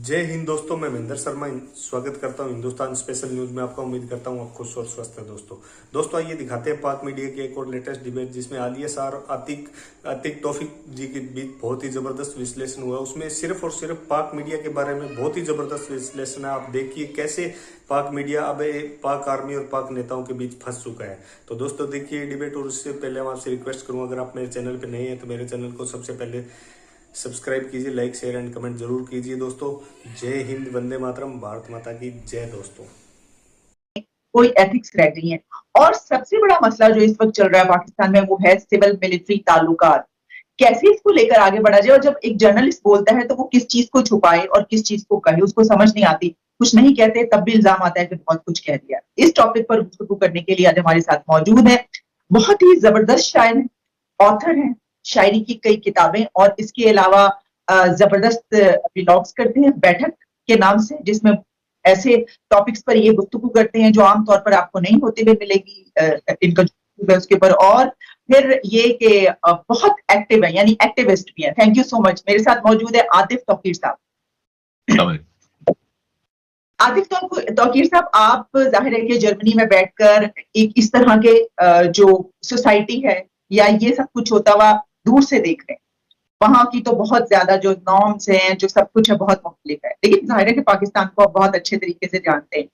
जय हिंद दोस्तों, मैं महेंद्र शर्मा स्वागत करता हूं हिंदुस्तान स्पेशल न्यूज में। आपका उम्मीद करता हूं आप खुश और स्वस्थ हैं। दोस्तों आइए दिखाते हैं पाक मीडिया की एक और लेटेस्ट डिबेट, जिसमें आलिया शाह और आतिक आतिक तौफीक जी के बीच बहुत ही जबरदस्त विश्लेषण हुआ। उसमें सिर्फ और सिर्फ पाक मीडिया के बारे में बहुत ही जबरदस्त विश्लेषण है। आप देखिए कैसे पाक मीडिया अब पाक आर्मी और पाक नेताओं के बीच फंस चुका है। तो दोस्तों देखिए डिबेट, और उससे पहले मैं आपसे रिक्वेस्ट करूंगा, अगर आप मेरे चैनल पे नए हैं तो मेरे चैनल को सबसे पहले सब्सक्राइब कीजिए, लाइक शेयर एंड कमेंट जरूर कीजिए। दोस्तों जय हिंद, वंदे मातरम, भारत माता की जय। दोस्तों कोई एथिक्स रह गई है। और सबसे बड़ा मसला जो इस वक्त चल रहा है पाकिस्तान में वो है सिविल मिलिट्री ताल्लुकात। कैसे इसको लेकर आगे बढ़ा जाए, और जब एक जर्नलिस्ट बोलता है तो वो किस चीज को छुपाए और किस चीज को कहे, उसको समझ नहीं आती। कुछ नहीं कहते तब भी इल्जाम आता है कि बहुत कुछ कह दिया। इस टॉपिक पर गुफ्तगू करने के लिए आज हमारे साथ मौजूद है बहुत ही जबरदस्त शायर हैं, ऑथर हैं, शायरी की कई किताबें, और इसके अलावा जबरदस्त व्लॉग्स करते हैं बैठक के नाम से, जिसमें ऐसे टॉपिक्स पर ये गुफ्तगू करते हैं जो आमतौर पर आपको नहीं होते हुए मिलेगी इनका है उसके ऊपर। और फिर ये कि बहुत एक्टिव है, यानी एक्टिविस्ट भी है। Thank you so much. मेरे साथ मौजूद है आतिफ तौकीर साहब। आतिफ तौकीर साहब, आप जाहिर है कि जर्मनी में बैठकर एक इस तरह के जो सोसाइटी है या ये सब कुछ होता हुआ दूर से देख रहे हैं। वहां की तो बहुत ज्यादा जो नॉर्म्स हैं, जो सब कुछ है, बहुत मुख्तलिफ है, लेकिन जाहिर है कि पाकिस्तान को आप बहुत अच्छे तरीके से जानते हैं।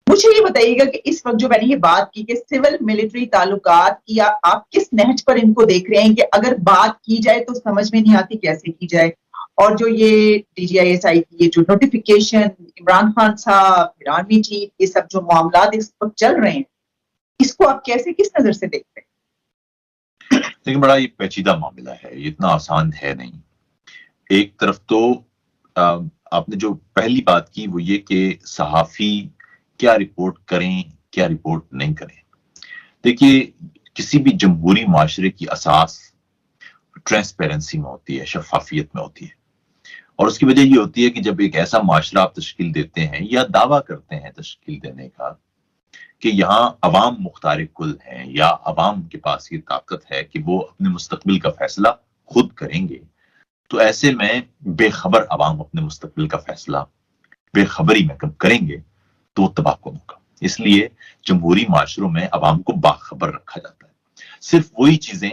मुझे ये बताइएगा कि इस वक्त जो मैंने ये बात की कि सिविल मिलिट्री ताल्लुकात की, आप किस नहज पर इनको देख रहे हैं कि अगर बात की जाए तो समझ में नहीं आती कैसे की जाए। और जो ये DGISI की ये जो नोटिफिकेशन, इमरान खान साहब, ईरानी चीफ, ये सब जो मामला इस वक्त चल रहे हैं, इसको आप कैसे, किस नजर से देखते हैं? लेकिन बड़ा ये पेचीदा मामला है, ये इतना आसान है नहीं। एक तरफ तो आपने जो पहली बात की वो ये कि सहाफी क्या रिपोर्ट करें, क्या रिपोर्ट नहीं करें। देखिए, किसी भी जमहूरी माशरे की असास ट्रांसपेरेंसी में होती है, शफाफियत में होती है। और उसकी वजह ये होती है कि जब एक ऐसा माशरा आप तश्कील देते हैं या दावा करते हैं तश्कील देने का कि यहाँ अवाम मुख्तार कुल हैं या अवाम के पास ये ताकत है कि वो अपने मुस्तकबिल का फैसला खुद करेंगे, तो ऐसे में बेखबर अवाम अपने मुस्तकबिल का फैसला बेखबरी में कब करेंगे तो तबाहकुन होगा। इसलिए जमहूरी माशरों में अवाम को बाखबर रखा जाता है। सिर्फ वही चीजें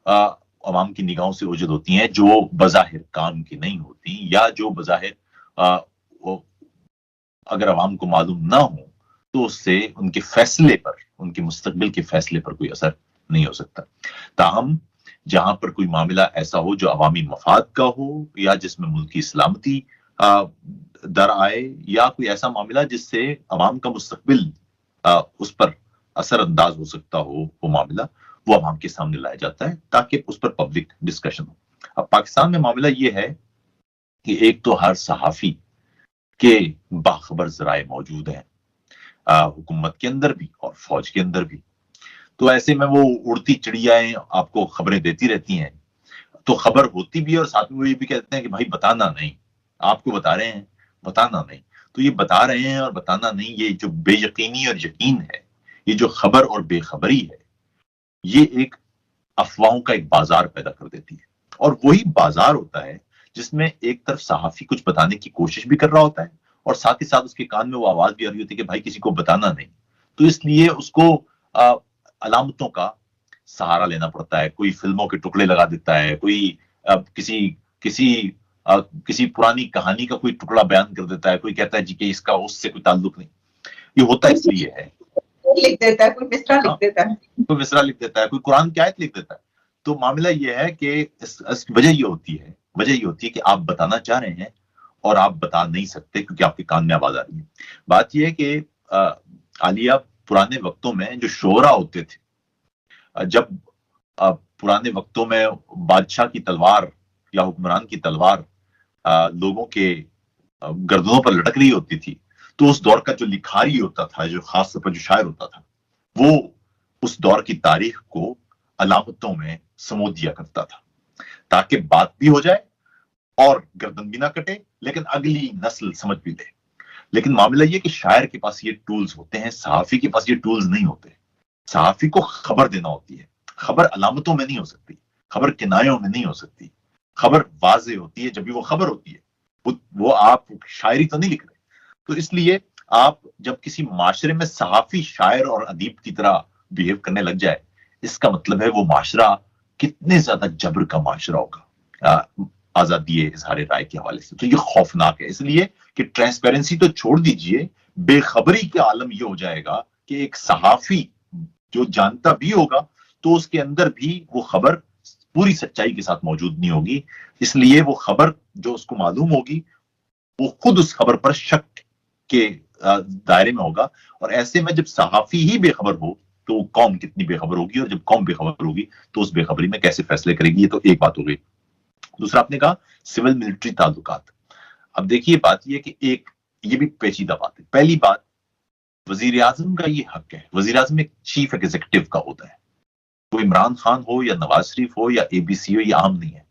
अवाम की निगाहों से ओझल होती हैं जो बज़ाहिर काम की नहीं होती, या जो बज़ाहिर अगर अवाम को मालूम ना हो तो उससे उनके फैसले पर, उनके मुस्तकबिल के फैसले पर कोई असर नहीं हो सकता। ताहम जहां पर कोई मामला ऐसा हो जो अवामी मफाद का हो, या जिसमें मुल्की सलामती दर आए, या कोई ऐसा मामला जिससे अवाम का मुस्तकबिल उस पर असरअंदाज हो सकता हो, वो मामला वो अवाम के सामने लाया जाता है ताकि उस पर पब्लिक डिस्कशन हो। अब पाकिस्तान में मामला ये है कि एक तो हर सहाफी के बाखबर जराए मौजूद हैं, हुकूमत के अंदर भी और फौज के अंदर भी। तो ऐसे में वो उड़ती चिड़ियाएं आपको खबरें देती रहती हैं, तो खबर होती भी है और साथ में वो ये भी कहते हैं कि भाई बताना नहीं, आपको बता रहे हैं, बताना नहीं। तो ये बता रहे हैं और बताना नहीं, ये जो बेयकीनी और यकीन है, ये जो खबर और बेखबरी है, ये एक अफवाहों का एक बाजार पैदा कर देती है। और वही बाजार होता है जिसमें एक तरफ सहाफी कुछ बताने की कोशिश भी कर रहा होता है और साथ ही साथ उसके कान में वो आवाज भी आ रही होती है कि भाई किसी को बताना नहीं। तो इसलिए उसको अलामतों का सहारा लेना पड़ता है। कोई फिल्मों के टुकड़े लगा देता है, कोई किसी किसी किसी पुरानी कहानी का कोई टुकड़ा बयान कर देता है, कोई कहता है जी कि इसका उससे कोई ताल्लुक नहीं। ये होता इसलिए है, लिख देता है, कोई मिसरा लिख देता है, कोई मिसरा लिख देता है, कोई कुरान की आयत लिख देता है। तो मामला ये है कि इस वजह ये होती है कि आप बताना चाह रहे हैं और आप बता नहीं सकते क्योंकि आपके कान में आवाज आ रही है। बात यह है कि आलिया, पुराने वक्तों में जो शोरा होते थे, जब पुराने वक्तों में बादशाह की तलवार या हुक्मरान की तलवार लोगों के गर्दनों पर लटक रही होती थी, तो उस दौर का जो लिखारी होता था, जो खास तौर पर जो शायर होता था, वो उस दौर की तारीख को अलामतों में समो दिया करता था ताकि बात भी हो जाए और गर्दन भी ना कटे, लेकिन अगली नस्ल समझ भी ले। लेकिन मामला ये कि शायर के पास ये टूल्स होते हैं, सहाफी के पास ये टूल्स नहीं होते। सहाफी को खबर देना होती है। खबर अलामतों में नहीं हो सकती, खबर किनायों में नहीं हो सकती। खबर वाज़े होती है जब भी वो खबर होती है। वो आप शायरी तो नहीं लिख रहे। तो इसलिए आप जब किसी माशरे में सहाफी, शायर और अदीब की तरह बिहेव करने लग जाए, इसका मतलब है वो माशरा कितने ज्यादा जबर का माशरा होगा आजादी इजहार राय के हवाले से। तो ये खौफनाक है, इसलिए कि ट्रांसपेरेंसी तो छोड़ दीजिए, बेखबरी के आलम ये हो जाएगा कि एक सहाफी जो जानता भी होगा तो उसके अंदर भी वो खबर पूरी सच्चाई के साथ मौजूद नहीं होगी। इसलिए वो खबर जो उसको मालूम होगी वो खुद उस खबर पर शक के दायरे में होगा। और ऐसे में जब सहाफी ही बेखबर हो तो कौम कितनी बेखबर होगी, और जब कौम बेखबर होगी तो उस बेखबरी में कैसे फैसले करेगी। ये तो एक बात हो गई। दूसरा आपने कहा सिविल मिलिट्री ताल्लुकात। अब देखिए बात यह कि एक ये भी पेचीदा बात है। पहली बात, वजीर आजम का ये हक है, वजीर आजम एक चीफ एग्जीक्यूटिव का होता है। वो इमरान खान हो या नवाज शरीफ हो या एबीसी हो, ये आम नहीं है,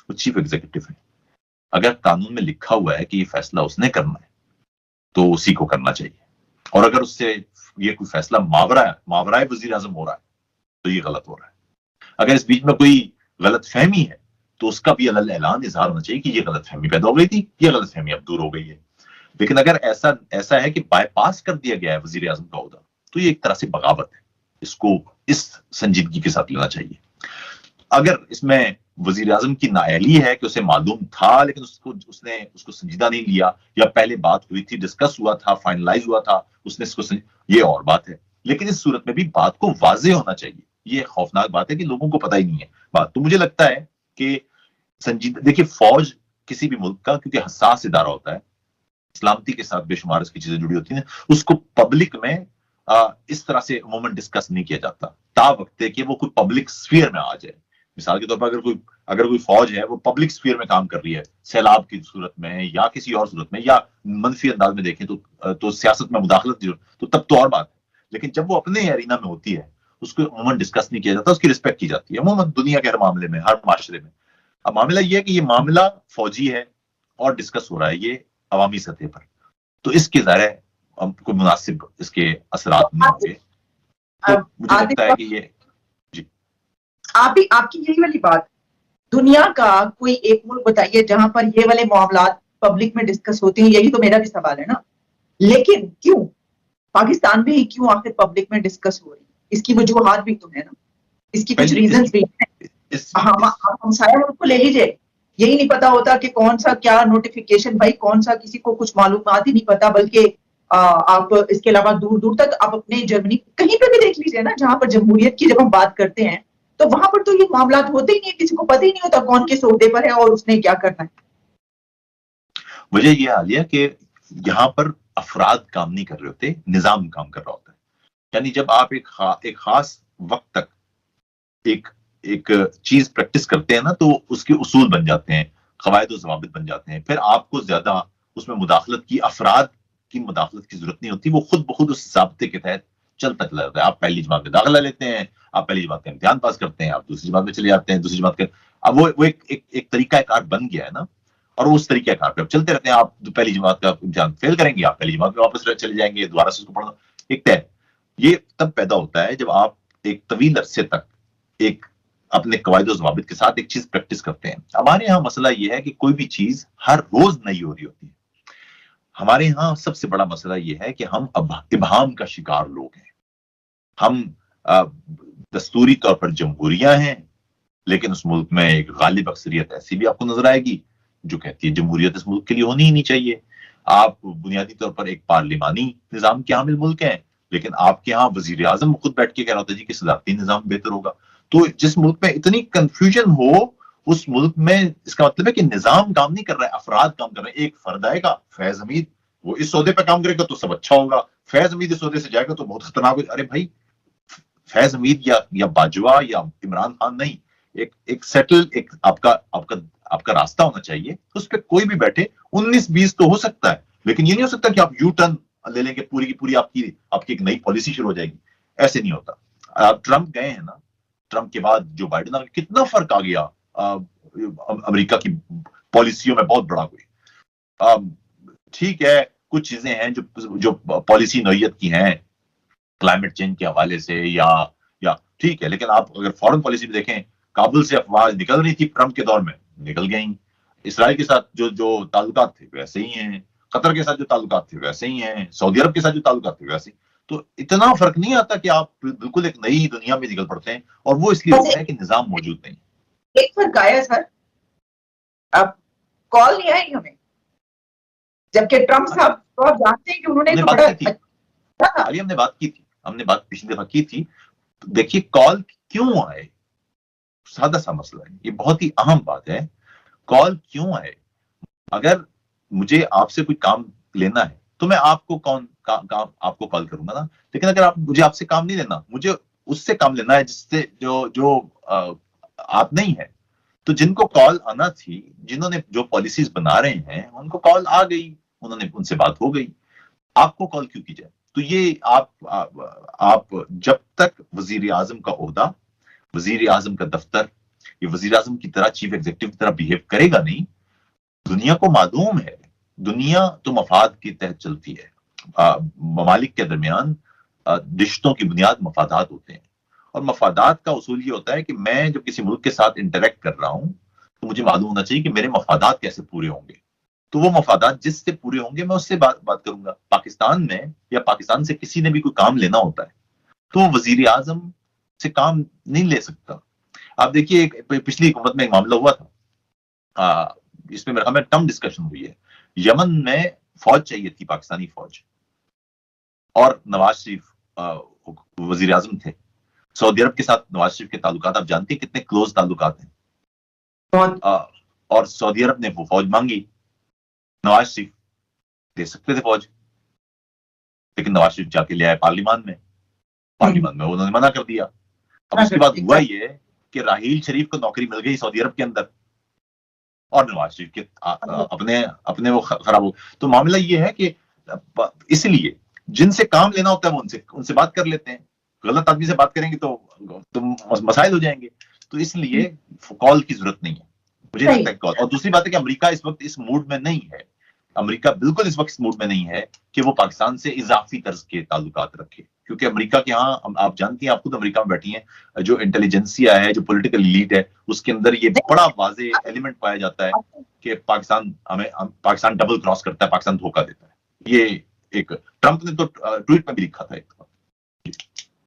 वो चीफ एग्जीक्यूटिव है। अगर कानून में लिखा हुआ है कि ये फैसला उसने करना है तो उसी को करना चाहिए। और अगर उससे ये कोई फैसला मावराए वजीर आजम हो रहा है तो ये गलत हो रहा है। अगर इस बीच में कोई गलत फहमी है तो उसका भी अलग ऐलान इजहार होना चाहिए कि ये गलत फहमी पैदा हो गई थी, ये गलत फहमी अब दूर हो गई है। लेकिन अगर ऐसा है कि बाईपास कर दिया गया है वजीर आजम का ओहदा, तो ये एक तरह से बगावत है। इसको इस संजीदगी के साथ लेना चाहिए। अगर इसमें वजीर आजम की नाअहली है कि उसे मालूम था लेकिन उसने उसको संजीदा नहीं लिया, या पहले बात हुई थी, डिस्कस हुआ था, फाइनलाइज हुआ था, उसने इसको ये और बात है। लेकिन इस सूरत में भी बात को वाजे होना चाहिए। ये खौफनाक बात है कि लोगों को पता ही नहीं है बात। तो मुझे लगता है कि संजीदा, देखिए फौज किसी भी मुल्क का क्योंकि हसास इदारा होता है, सलामती के साथ बेशुमार इसकी चीजें जुड़ी होती हैं, उसको पब्लिक में इस तरह से अमूमन डिस्कस नहीं किया जाता ता वक्त कि वो कोई पब्लिक स्फीयर में आ जाए। मिसाल के तौर पर अगर कोई फौज है वो पब्लिक स्फीयर में काम कर रही है, सैलाब की सूरत में या किसी और सूरत में, या मनफी अंदाज में देखें तो सियासत में मुदाखलत तो तब तो और बात है। लेकिन जब वो अपने एरिना में होती है उसको अमूमन डिस्कस नहीं किया जाता, उसकी रिस्पेक्ट की जाती है अमूमन दुनिया के हर मामले में, हर माशरे में। अब मामला ये है कि ये मामला फौजी है और डिस्कस हो रहा है ये अवामी सतह पर, तो इसके ज़ाहिर है कोई मुनासिब इसके असरात नहीं होंगे। तो मुझे लगता है कि ये आपकी यही वाली बात, दुनिया का कोई एक मुल्क बताइए जहां पर ये वाले मामलात पब्लिक में डिस्कस होते हैं। यही तो मेरा भी सवाल है ना। लेकिन क्यों पाकिस्तान में ही क्यों आखिर पब्लिक में डिस्कस हो रही है? इसकी वजूहात भी तो है ना, इसकी कुछ रीजंस भी है। हमसाया मुल्क को ले लीजिए, यही नहीं पता होता कि कौन सा क्या नोटिफिकेशन, भाई कौन सा, किसी को कुछ मालूमात ही नहीं पता। बल्कि आप इसके अलावा दूर दूर तक आप अपने जर्मनी कहीं पे भी देख लीजिए ना, जहां पर जमहूरियत की जब हम बात करते हैं तो वहां पर तो ये मामला होते ही नहीं है, किसी को पता ही नहीं होता कौन किस ओहदे पर है और उसने क्या करना है। वजह यह हालिया कि यहाँ पर अफराद काम नहीं कर रहे होते, निजाम काम कर रहा होता है। यानी जब आप एक खास वक्त तक एक चीज प्रैक्टिस करते हैं ना तो उसके उसूल बन जाते हैं, कवायद और ज़वाबित बन जाते हैं। फिर आपको ज्यादा उसमें मुदाखलत की, अफराद की मुदाखलत की जरूरत नहीं होती, वो खुद ब खुद उस ज़ाब्ते के तहत चलता चला जाता है। आप पहली जमात में दाखिला लेते हैं, आप पहली जमात का इम्तिहान पास करते हैं, आप दूसरी जमात में चले जाते हैं, दूसरी जमात के अब वो एक तरीका कार बन गया है ना, और उस तरीके कार पे अब चलते रहते हैं। आप पहली जमात का इम्तिहान फेल करेंगे, आप पहली जमात में वापस चले जाएंगे, दोबारा से उसको पढ़ना एक तय। ये तब पैदा होता है जब आप एक तवील अरसे तक एक अपने कवायद ज़वाबित के साथ एक चीज प्रैक्टिस करते हैं। हमारे यहाँ मसला यह है कि कोई भी चीज हर रोज नई हो रही होती है। हमारे यहाँ सबसे बड़ा मसला यह है कि हम इबहाम का शिकार लोग हैं। हम दस्तूरी तौर पर जमहूरियां हैं, लेकिन उस मुल्क में एक गालिब अक्सरियत ऐसी भी आपको नजर आएगी जो कहती है जमहूरियत इस मुल्क के लिए होनी ही नहीं चाहिए। आप बुनियादी तौर पर एक पार्लिमानी निजाम के हामिल मुल्क हैं, लेकिन आपके यहाँ वजीर आजम खुद बैठ के कह रहा होता है जी कि सदारती निजाम बेहतर होगा। तो जिस मुल्क में इतनी कंफ्यूजन हो उस मुल्क में इसका मतलब है कि निजाम काम नहीं कर रहा है, अफराद काम कर रहे हैं। एक फर्द आएगा, फैज हमीद, वो इस सौदे पर काम करेगा तो सब अच्छा होगा, फैज हमीद इस सौदे से जाएगा तो बहुत खतरनाक हो। अरे भाई, फैज हमीद या बाजवा या इमरान खान नहीं, एक सेटल एक आपका रास्ता होना चाहिए, उस पर कोई भी बैठे। 19-20 तो हो सकता है, लेकिन ये नहीं हो सकता कि आप यू टर्न ले लेंगे, पूरी की पूरी आपकी एक नई पॉलिसी शुरू हो जाएगी। ऐसे नहीं होता। ट्रंप गए हैं ना, ट्रंप के बाद जो बाइडेन आ गया, कितना फर्क आ गया अमेरिका की पॉलिसियों में, बहुत बड़ा कोई। ठीक है, कुछ चीजें हैं जो पॉलिसी नौयत की हैं क्लाइमेट चेंज के हवाले से या ठीक है, लेकिन आप अगर फॉरेन पॉलिसी में देखें, काबुल से अफवाह निकल रही थी ट्रंप के दौर में, निकल गई। इसराइल के साथ जो जो ताल्लुकात थे वैसे ही हैं, कतर के साथ जो ताल्लुकात थे वैसे ही हैं, सऊदी अरब के साथ जो ताल्लुकात थे वैसे ही। तो इतना फर्क नहीं आता कि आप बिल्कुल एक नई दुनिया में निकल पड़ते हैं, और वो इसलिए होता है कि निजाम मौजूद नहीं। एक फर्क आया सर, अब कॉल नहीं आई हमें, जबकि ट्रम्प साहब तो आप जानते हैं कि उन्होंने तो बड़ा अच्छा था। अभी हमने बात की थी, हमने बात पिछली दफा की थी। देखिए कॉल क्यों आए, सादा सा मसला है, ये बहुत ही अहम बात है। कॉल क्यों आए? अगर मुझे आपसे कोई काम लेना है तो मैं आपको आपको कॉल करूंगा ना, लेकिन अगर मुझे आपसे काम नहीं लेना, मुझे उससे काम लेना है जिससे जो आप नहीं है, तो जिनको कॉल आना थी, जिन्होंने जो पॉलिसीज बना रहे हैं, उनको कॉल आ गई, उन्होंने उनसे बात हो गई, आपको कॉल क्यों की जाए? तो ये आप जब तक वजीर आजम का ओहदा, वजीर आजम का दफ्तर, ये वजीर आजम की तरह, चीफ एग्जीक्यूटिव की तरह बिहेव करेगा नहीं, दुनिया को मालूम है, दुनिया तो मफाद के तहत चलती है। ममालिक के दरमियान रिश्तों की बुनियाद मफादात होते हैं, और मफादात का उसूल ये होता है कि मैं जब किसी मुल्क के साथ इंटरेक्ट कर रहा हूं तो मुझे मालूम होना चाहिए कि मेरे मफादात कैसे पूरे होंगे। तो वो मफादात जिससे पूरे होंगे मैं उससे बात करूंगा। पाकिस्तान में या पाकिस्तान से किसी ने भी कोई काम लेना होता है तो वजीर आजम से काम नहीं ले सकता। आप देखिए पिछली हुकूमत में एक मामला हुआ था, इसमें मेरे ख्याल में टर्म डिस्कशन हुई है। यमन में फौज चाहिए थी, पाकिस्तानी फौज, और नवाज शरीफ वजीर आजम थे। सऊदी अरब के साथ नवाज शरीफ के ताल्लुकात आप जानते हैं कितने क्लोज ताल्लुकात हैं। और सऊदी अरब ने वो फौज मांगी, नवाज शरीफ दे सकते थे फौज, लेकिन नवाज शरीफ जाके ले आए पार्लियामान में उन्होंने मना कर दिया। अब उसके बाद हुआ ये कि राहील शरीफ को नौकरी मिल गई सऊदी अरब के अंदर, और नवाज शरीफ के अपने वो खराब हो। तो मामला ये है कि इसलिए जिनसे काम लेना होता है वो उनसे बात कर लेते हैं, गलत आदमी से बात करेंगे तो मसाइल हो जाएंगे। तो इसलिए कॉल की जरूरत नहीं है, मुझे लगता है कॉल। और दूसरी बात है कि अमेरिका इस वक्त इस मूड में नहीं है, अमेरिका बिल्कुल इस वक्त इस मूड में नहीं है कि वो पाकिस्तान से इजाफी तर्ज के ताल्लुकात रखे, क्योंकि अमेरिका के यहाँ, आप जानती हैं, आप खुद अमेरिका में बैठी हैं, जो इंटेलिजेंसिया है, जो पॉलिटिकल लीड है, उसके अंदर ये बड़ा वाजे एलिमेंट पाया जाता है कि पाकिस्तान डबल क्रॉस करता है, पाकिस्तान धोखा देता है। ये एक ट्रंप ने तो ट्वीट में भी लिखा था एक।